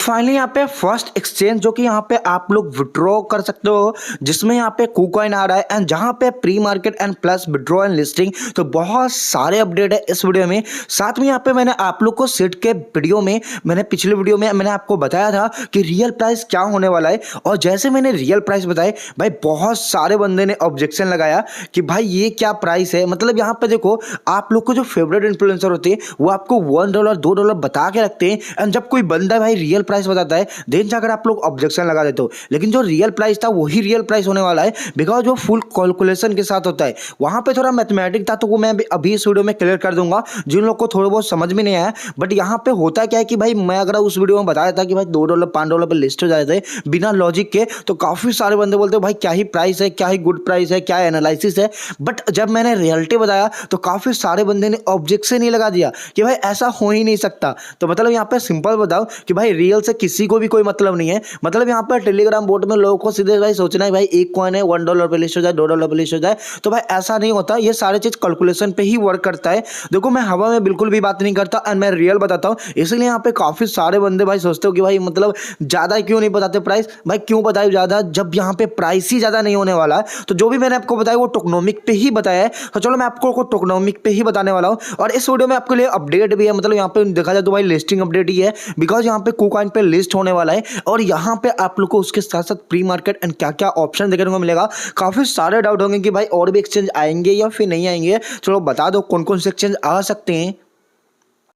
Finally यहाँ पे first exchange जो कि यहाँ पे आप लोग विड्रॉ कर सकते हो, जिसमें यहाँ पे KuCoin आ रहा है एंड जहाँ पे pre market and plus withdraw and listing. तो बहुत सारे अपडेट है इस वीडियो में। साथ में यहाँ पे मैंने आप लोग को सीट के वीडियो में पिछले वीडियो में मैंने आपको बताया था कि रियल प्राइस क्या होने वाला है, और जैसे मैंने रियल प्राइस बताए भाई बहुत सारे बंदे ने ऑब्जेक्शन लगाया कि भाई ये क्या प्राइस है। मतलब यहाँ पे देखो, आप लोग को जो फेवरेट इन्फ्लुएंसर होते हैं वो आपको $1 $2 बता के रखते हैं, एंड जब कोई बंदा भाई रियल प्राइस बताता है देन जाकर आप लोग ऑब्जेक्शन लगा देते हो। लेकिन जो रियल प्राइस था वही रियल प्राइस होने वाला है, बिकॉज वो फुल कैलकुलेशन के साथ होता है। वहां पे थोड़ा मैथमेटिक था तो वो मैं अभी इस वीडियो में क्लियर कर दूंगा जिन लोग को थोड़ा बहुत समझ में नहीं आया। बट यहाँ पे होता क्या है कि भाई मैं अगर उस वीडियो में बताया था कि भाई $2 $5 पे लिस्ट हो जाते थे बिना लॉजिक के, तो काफी सारे बंदे बोलते भाई क्या ही प्राइस है, क्या ही गुड प्राइस है, क्या एनालिसिस है। बट जब मैंने रियलिटी बताया तो काफी सारे बंदे ने ऑब्जेक्शन ही लगा दिया कि भाई ऐसा हो ही नहीं सकता। तो मतलब यहाँ पे सिंपल बताओ कि भाई रियल से किसी को भी कोई मतलब नहीं है। मतलब यहाँ पर टेलीग्राम बोर्ड में लोगों को सीधे भाई सोचना है भाई एक कॉइन है $1 पे लिस्ट हो जाए, $2 पे लिस्ट हो जाए, तो भाई ऐसा नहीं होता। ये सारे चीज कैलकुलेशन पे ही वर्क करता है। देखो मैं हवा में बिल्कुल भी बात नहीं करता एंड मैं रियल बताता हूँ, इसलिए यहाँ पे काफी सारे बंदे भाई सोचते हो कि भाई मतलब ज्यादा क्यों नहीं बताते प्राइस। भाई क्यों बताए ज्यादा जब यहाँ पे प्राइस ही ज्यादा नहीं होने वाला है। तो जो भी मैंने आपको बताया वो टोकनोमिक पे ही बताया है, तो चलो मैं आपको टोकनोमिक पे ही बताने वाला हूँ। और इस वीडियो में आपके लिए अपडेट भी है, मतलब यहाँ पे देखा जाए तो भाई लिस्टिंग अपडेट ही है, बिकॉज यहाँ पे KuCoin पे लिस्ट होने वाला है। और यहाँ पे आप लोग को उसके साथ साथ प्री मार्केट एंड क्या क्या ऑप्शन देखने को मिलेगा। काफी सारे डाउट होंगे कि भाई और भी एक्सचेंज आएंगे या फिर नहीं आएंगे। चलो बता दो कौन कौन से एक्सचेंज आ सकते हैं।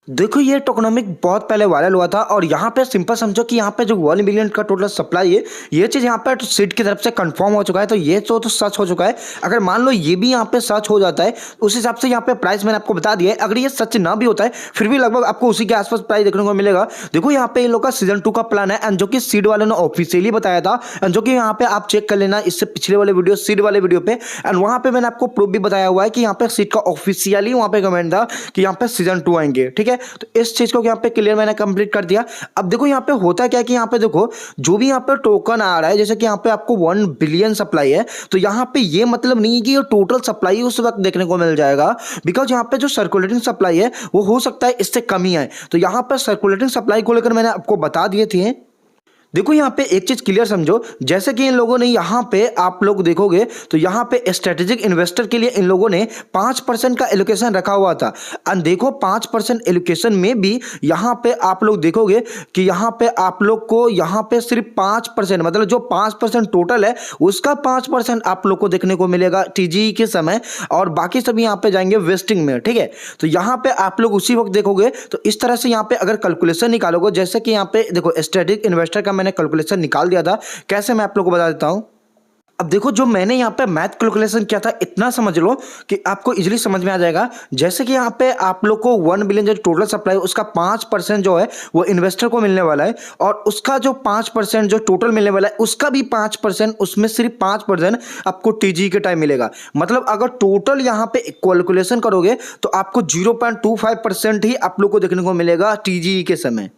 देखो ये टोकनोमिक बहुत पहले वायरल हुआ था, और यहाँ पे सिंपल समझो कि यहाँ पे जो 1 बिलियन का टोटल सप्लाई है, ये चीज यहाँ पे सीट की तरफ से कंफर्म हो चुका है। तो ये तो सच हो चुका है। अगर मान लो ये भी यहाँ पे सच हो जाता है उस हिसाब से यहाँ पे प्राइस मैंने आपको बता दिया है। अगर ये सच ना भी होता है फिर भी लगभग आपको उसी के आसपास प्राइस देखने को मिलेगा। देखो यहाँ पे इन लोग का सीजन 2 का प्लान है, एंड जो कि सीड वालों ने ऑफिशियली बताया था, एंड जो कि यहाँ पे आप चेक कर लेना इससे पिछले वाले वीडियो सीड वाले वीडियो पे, एंड वहां पे मैंने आपको प्रूफ भी बताया हुआ है कि यहाँ पे सीड का ऑफिशियली वहां पे कमेंट था कि यहाँ पे सीजन 2 आएंगे। ठीक है, तो इस चीज को यहाँ पे क्लियर मैंने कंप्लीट कर दिया। अब देखो यहाँ पे होता क्या है कि यहाँ पे देखो जो भी यहाँ पे टोकन आ रहा है, जैसे कि यहाँ पे आपको 1 बिलियन सप्लाई है, तो यहाँ पे ये मतलब नहीं है कि ये टोटल सप्लाई उस वक्त देखने को मिल जाएगा, बिकॉज यहाँ पे जो सर्कुलेटिंग सप्लाई है वो हो सकता है इससे कम ही आए। तो यहाँ पे सर्कुलेटिंग सप्लाई को लेकर मैंने आपको बता दिए थे। देखो यहाँ पे एक चीज क्लियर समझो, जैसे कि इन लोगों ने यहाँ पे आप लोग देखोगे तो यहाँ पे स्ट्रेटेजिक इन्वेस्टर के लिए इन लोगों ने 5% का एलोकेशन रखा हुआ था। एंड देखो 5% एलोकेशन में भी यहाँ पे आप लोग देखोगे कि यहाँ पे आप लोग को यहाँ पे सिर्फ 5%, मतलब जो 5% टोटल है उसका 5% आप लोग को देखने को मिलेगा TGE के समय, और बाकी सभी यहाँ पे जाएंगे वेस्टिंग में। ठीक है, तो यहाँ पे आप लोग उसी वक्त देखोगे। तो इस तरह से यहाँ पे अगर कैलकुलेशन निकालोगे, जैसे कि यहाँ पे देखो स्ट्रेटेजिक इन्वेस्टर का मैंने कैलकुलेशन निकाल दिया था, कैसे मैं आप लोगों को बता देता हूं। अब देखो जो मैंने यहाँ पे मैथ कैलकुलेशन किया था, इतना समझ लो कि आपको इजीली समझ में आ जाएगा। जैसे कि यहाँ पे आप लोग को 1 बिलियन जो टोटल सप्लाई है उसका 5% जो है वो इन्वेस्टर को मिलने वाला है, और उसका जो 5% जो टोटल मिलने वाला है उसका भी 5%, उसमें सिर्फ 5% आपको TGE के टाइम मिलेगा। मतलब अगर टोटल यहाँ पे कैलकुलेशन करोगे तो आपको 0.25% ही आप लोग को देखने को मिलेगा TGE के समय।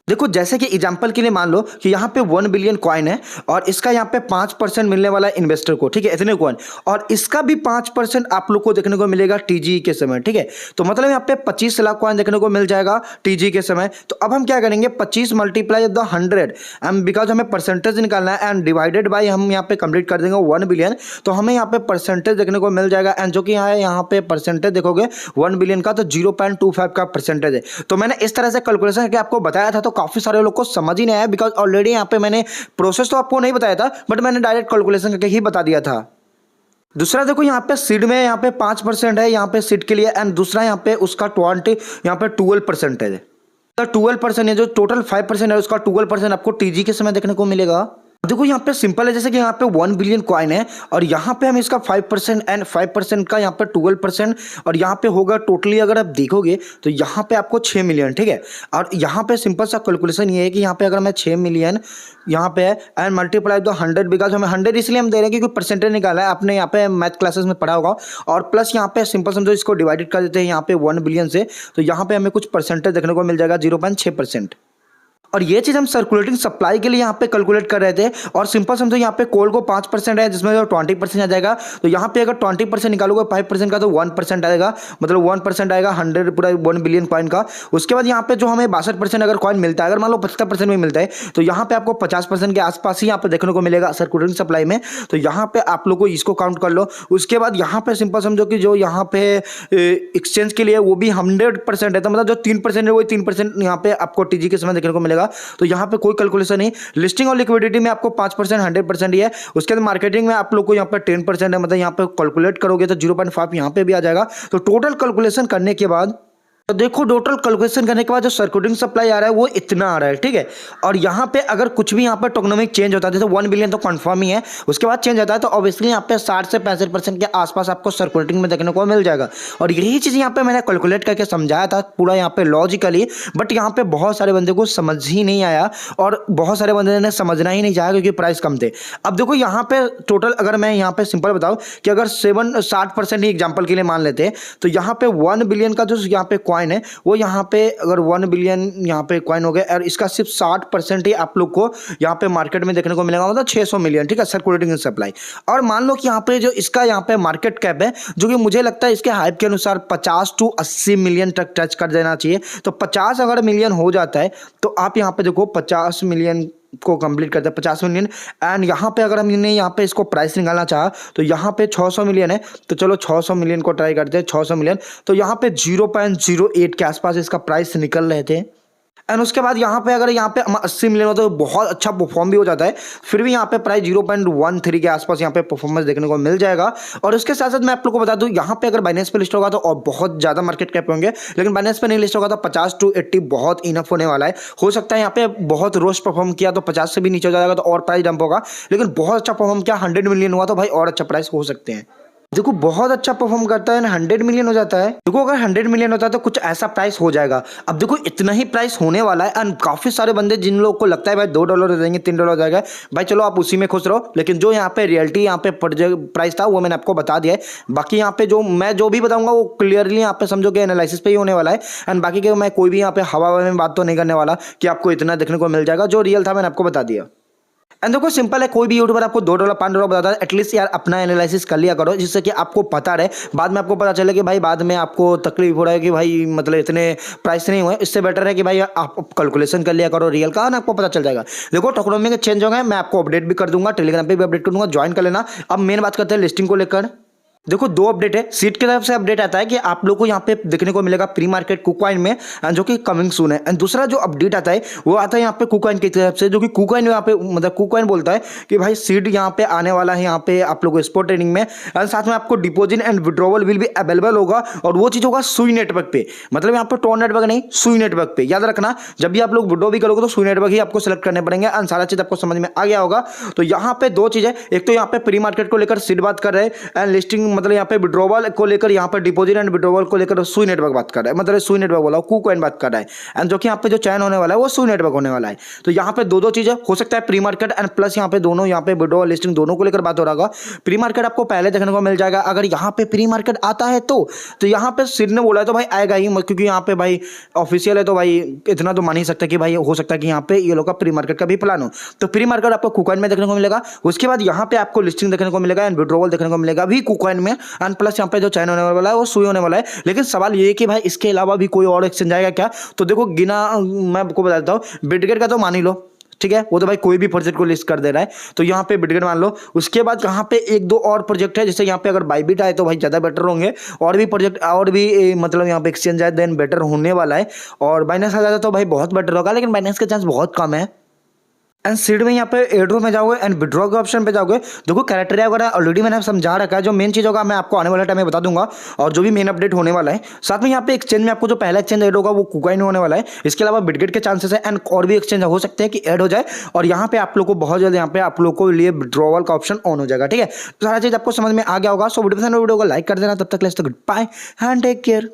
देखो जैसे कि एग्जांपल के लिए मान लो कि यहाँ पे 1 बिलियन कॉइन है और इसका यहाँ पे 5% मिलने वाला है इन्वेस्टर को। ठीक है, इतने कॉइन, और इसका भी 5% आप लोग को देखने को मिलेगा TGE के समय। ठीक है, तो मतलब यहाँ पे 25 लाख कॉइन देखने को मिल जाएगा TGE के समय। तो अब हम क्या करेंगे, 25 मल्टीप्लाई द 100, एंड बिकॉज हमें परसेंटेज निकालना है, एंड डिवाइडेड बाई हम यहाँ पे कंप्लीट कर देंगे 1 बिलियन, तो हमें यहाँ पे परसेंटेज देखने को मिल जाएगा। एंड जो कि यहाँ पे परसेंटेज देखोगे 1 बिलियन का तो 0.25 का परसेंटेज है। तो मैंने इस तरह से कैलकुलेशन करके आपको बताया था, तो काफी सारे लोग को समझ ही नहीं आया, बिकॉज ऑलरेडी यहाँ पे मैंने प्रोसेस तो आपको नहीं बताया था, बट मैंने डायरेक्ट कैलकुलेशन करके ही बता दिया था। दूसरा देखो यहाँ पे सीड में यहाँ पे 5% है यहाँ पे सीड के लिए, एंड दूसरा यहाँ पे उसका 20 यहाँ पे 12% है। तो 12% है, जो टोटल 5% है उसका 12% आपको TGE के समय देखने को मिलेगा। देखो यहाँ पे सिंपल है, जैसे कि यहाँ पे 1 बिलियन कॉइन है और यहाँ पे हम इसका 5% एंड 5% का यहाँ पे 12%, और यहाँ पे होगा टोटली अगर आप देखोगे तो यहाँ पे आपको 6 मिलियन। ठीक है, और यहाँ पे सिंपल सा कैलकुलेशन ये है कि यहाँ पे अगर मैं 6 मिलियन यहाँ पे है एंड मल्टीप्लाई द 100, बिकॉज हमें 100 इसलिए हम दे रहे हैं क्योंकि परसेंटेज निकाला है, आपने यहाँ पे मैथ क्लासेस में पढ़ा होगा। और प्लस यहाँ पे सिंपल समझो इसको डिवाइडेड कर देते हैं यहाँ पे 1 बिलियन से, तो यहाँ पे हमें कुछ परसेंटेज देखने को मिल जाएगा 0.6%। और ये चीज़ हम सर्कुलेटिंग सप्लाई के लिए यहाँ पे कैलकुलेट कर रहे थे। और सिंपल समझो यहाँ पे कोल को 5% है जिसमें जो 20% आ जाएगा, तो यहाँ पे अगर 20% निकालोगे 5% का तो 1% आएगा, मतलब 1% आएगा 100 पूरा 1 बिलियन कॉइन का। उसके बाद यहाँ पे जो हमें 62% अगर कॉइन मिलता है, अगर मान लो 75% में मिलता है, तो यहाँ पे आपको 50% के आसपास ही यहाँ पे देखने को मिलेगा सर्कुलेटिंग सप्लाई में। तो यहाँ पे आप लोग को इसको काउंट कर लो। उसके बाद यहाँ पे सिंपल समझो कि जो यहाँ पे एक्सचेंज के लिए वो भी 100% है, तो मतलब जो 3% है वही 3% यहाँ पे आपको टीजी के समय देखने को मिलेगा। तो यहाँ पे कोई कैलकुलेशन नहीं। लिस्टिंग और लिक्विडिटी में आपको 5% 100% ही है। उसके बाद मार्केटिंग में आप लोग को यहाँ पे 10% है, मतलब यहाँ पे कैलकुलेट करोगे तो 0.5 यहाँ पे भी आ जाएगा। तो टोटल कैलकुलेशन करने के बाद तो देखो टोटल कैलकुलेशन करने के बाद जो सर्कुलेटिंग सप्लाई आ रहा है वो इतना आ रहा है, ठीक है। और यहाँ पे अगर कुछ भी यहाँ पे टोकनोमिक चेंज होता है तो 1 बिलियन तो कंफर्म ही है, उसके बाद चेंज होता है तो ऑब्वियसली यहाँ पे 60 से 65% के आसपास आपको सर्कुलेटिंग में देखने को मिल जाएगा। और यही चीज़ यहाँ पे मैंने कैलकुलेट करके समझाया था पूरा यहाँ पे लॉजिकली, बट यहाँ पे बहुत सारे बंदे को समझ ही नहीं आया और बहुत सारे बंदे ने समझना ही नहीं चाहा क्योंकि प्राइस कम थे। अब देखो यहाँ पे टोटल अगर मैं यहाँ पे सिंपल बताऊँ कि अगर 60% ही एग्जाम्पल के लिए मान लेते हैं, तो यहाँ पे 1 बिलियन का जो यहाँ पे कॉइन है वो यहाँ पे अगर 1 बिलियन यहाँ पे कॉइन हो गया और इसका सिर्फ 60% ही आप लोग को यहाँ पे मार्केट में देखने को मिलेगा, मतलब 600 मिलियन, ठीक है, सर्कुलेटिंग सप्लाई। और मान लो कि यहाँ पे जो इसका यहाँ पे मार्केट कैप है जो कि मुझे लगता है इसके हाइप के अनुसार 50 to 80 मिलियन तक टच कर देना चाहिए। तो 50 अगर मिलियन हो जाता है तो आप यहाँ पे देखो 50 मिलियन को कंप्लीट करते हैं 50 मिलियन। एंड यहाँ पे अगर हमने यहाँ पे इसको प्राइस निकालना चाहा तो यहाँ पे 600 मिलियन है, तो चलो 600 मिलियन को ट्राई करते हैं। 600 मिलियन तो यहाँ पे 0.08 के आसपास इसका प्राइस निकल रहे थे। एंड उसके बाद यहाँ पे अगर यहाँ पे 80 मिलियन होता है तो बहुत अच्छा परफॉर्म भी हो जाता है, फिर भी यहाँ पे प्राइस 0.13 के आसपास यहाँ पे परफॉर्मेंस देखने को मिल जाएगा। और उसके साथ साथ मैं आप लोग को बता दूँ यहाँ पे अगर बाइनेंस पे लिस्ट होगा तो और बहुत ज़्यादा मार्केट कैप होंगे, लेकिन बाइनेंस पे नहीं लिस्ट होगा तो 50 to 80 बहुत इनफ होने वाला है। हो सकता है यहाँ पे बहुत रोस्ट परफॉर्म किया तो 50 से भी नीचे हो जाएगा तो और प्राइस डंप होगा, लेकिन बहुत अच्छा परफॉर्म किया 100 मिलियन हुआ तो भाई और अच्छा प्राइस हो सकते हैं। देखो बहुत अच्छा परफॉर्म करता है ना, 100 मिलियन हो जाता है। देखो अगर 100 मिलियन होता है तो कुछ ऐसा प्राइस हो जाएगा। अब देखो इतना ही प्राइस होने वाला है एंड काफी सारे बंदे जिन लोगों को लगता है भाई $2 हो जाएंगे, $3 हो जाएगा, भाई चलो आप उसी में खुश रहो। लेकिन जो यहाँ पे रियलिटी यहाँ पे प्राइस था वो मैंने आपको बता दिया है। बाकी यहाँ पे जो मैं जो भी बताऊंगा वो क्लियरली यहाँ पे समझो कि एनालिसिस पे ही होने वाला है। एंड बाकी के मैं कोई भी यहाँ पे हवा में बात तो नहीं करने वाला कि आपको इतना देखने को मिल जाएगा। जो रियल था मैंने आपको बता दिया। एंड देखो सिंपल है, कोई भी यूट्यूबर आपको $2 $5 बताता है, एटलीस्ट यार अपना एनालिसिस कर लिया करो जिससे कि आपको पता रहे। बाद में आपको पता चले कि भाई बाद में आपको तकलीफ हो रहा है कि भाई मतलब इतने प्राइस नहीं हुए, इससे बेटर है कि भाई आप कैलकुलेशन कर लिया करो रियल का, ना आपको पता चल जाएगा। देखो टोकनोमी के चेंज हो गए, मैं आपको अपडेट भी कर दूंगा, टेलीग्राम पे भी अपडेट कर दूंगा, ज्वाइन कर लेना। अब मेन बात करते हैं लिस्टिंग को लेकर। देखो 2 अपडेट है। सीट की तरफ से अपडेट आता है कि आप लोग को यहाँ पे देखने को मिलेगा प्री मार्केट कुकॉइन में, जो कि कमिंग सून है। एंड दूसरा जो अपडेट आता है वो आता है यहाँ पे कुकॉइन की तरफ से, जो कि कुकॉइन यहाँ पे मतलब कुकॉइन बोलता है कि भाई सीट यहाँ पे आने वाला है यहाँ पे आप लोग स्पॉट ट्रेडिंग में। एंड साथ में आपको डिपोजिट एंड विड्रॉवल विल भी अवेलेबल होगा, और वो चीज होगा सुई नेटवर्क पे, मतलब यहाँ पे टोन नेटवर्क नहीं, सुई नेटवर्क पे। याद रखना जब भी आप लोग विड्रॉ भी करोगे तो सुई नेटवर्क ही आपको सिलेक्ट करने पड़ेंगे। एंड सारा चीज आपको समझ में आ गया होगा। तो यहाँ पे 2 चीजें, एक तो यहाँ पे प्री मार्केट को लेकर सीट बात कर रहे हैं एंड लिस्टिंग मतलब यहाँ पे विड्रॉवल को लेकर यहाँ पर डिपॉजिट एंड विड्रॉवल को लेकर सुई नेटवर्क बात कर रहा है, मतलब सुई नेटवर्क बोला कुकॉइन बात कर रहा है। एंड जो कि यहाँ पे जो चयन होने वाला है वो सुई नेटवर्क होने वाला है। तो यहाँ पे 2 चीजें हो सकता है, प्री मार्केट एंड प्लस यहाँ पे दोनों, यहाँ पे विड्रॉवल लिस्टिंग दोनों को लेकर बात हो रहा होगा। प्री मार्केट आपको पहले देखने को मिल जाएगा। अगर यहाँ पे प्री मार्केट आता है तो यहाँ पे सिर ने बोला है तो भाई आएगा ही, क्योंकि यहाँ पे भाई ऑफिशियल है तो भाई इतना तो मान ही सकता है कि भाई हो सकता है कि यहाँ पे ये लोग का प्री मार्केट का भी प्लान हो। तो प्री मार्केट आपको कुकॉइन में देखने को मिलेगा। उसके बाद यहाँ पे आपको लिस्टिंग देखने को मिलेगा एंड विड्रॉवल देखने को मिलेगा भी कुकॉइन में। एंड प्लस यहाँ पे जो चयन होने वाला है वो सुई होने वाला है। लेकिन सवाल ये है कि भाई इसके अलावा भी कोई और एक्सचेंज आएगा क्या? तो देखो गिना मैं आपको बता देता हूँ, बिटगेट का तो मान ही लो, ठीक है, वो तो भाई कोई भी प्रोजेक्ट को लिस्ट कर दे रहा है, तो यहाँ पे बिटगेट मान लो। उसके बाद यहाँ पे 1-2 और प्रोजेक्ट है, जैसे यहाँ पे अगर बाइबिट आए तो भाई ज़्यादा बेटर होंगे, और भी प्रोजेक्ट और भी मतलब यहाँ पे एक्सचेंज आए देन बेटर होने वाला है। और बाइनेंस आ जाता तो भाई बहुत बेटर होगा, लेकिन बाइनेंस के चांस बहुत कम है। एंड सीड में यहाँ पे एयरड्रॉप में जाओगे एंड विड्रॉ के ऑप्शन पे जाओगे। देखो क्राइटेरिया वगैरह ऑलरेडी मैंने समझा रखा है। जो मेन चीज़ होगा मैं आपको आने वाले टाइम में बता दूंगा, और जो भी मेन अपडेट होने वाला है। साथ में यहाँ पे एक्सचेंज में आपको जो पहला एक्सचेंज ऐड होगा वो कुकॉइन होने वाला है। इसके अलावा बिटगेट के चांसेस है एंड और भी एक्सचेंज हो सकते हैं कि ऐड हो जाए। और यहाँ पे आप लोग को बहुत जल्द यहाँ पे आप लोग को लिए विड्रॉवल का ऑप्शन ऑन हो जाएगा, ठीक है। तो सारा चीज़ आपको समझ में आ गया होगा। सो वीडियो को लाइक कर देना। तब तक goodbye and take care.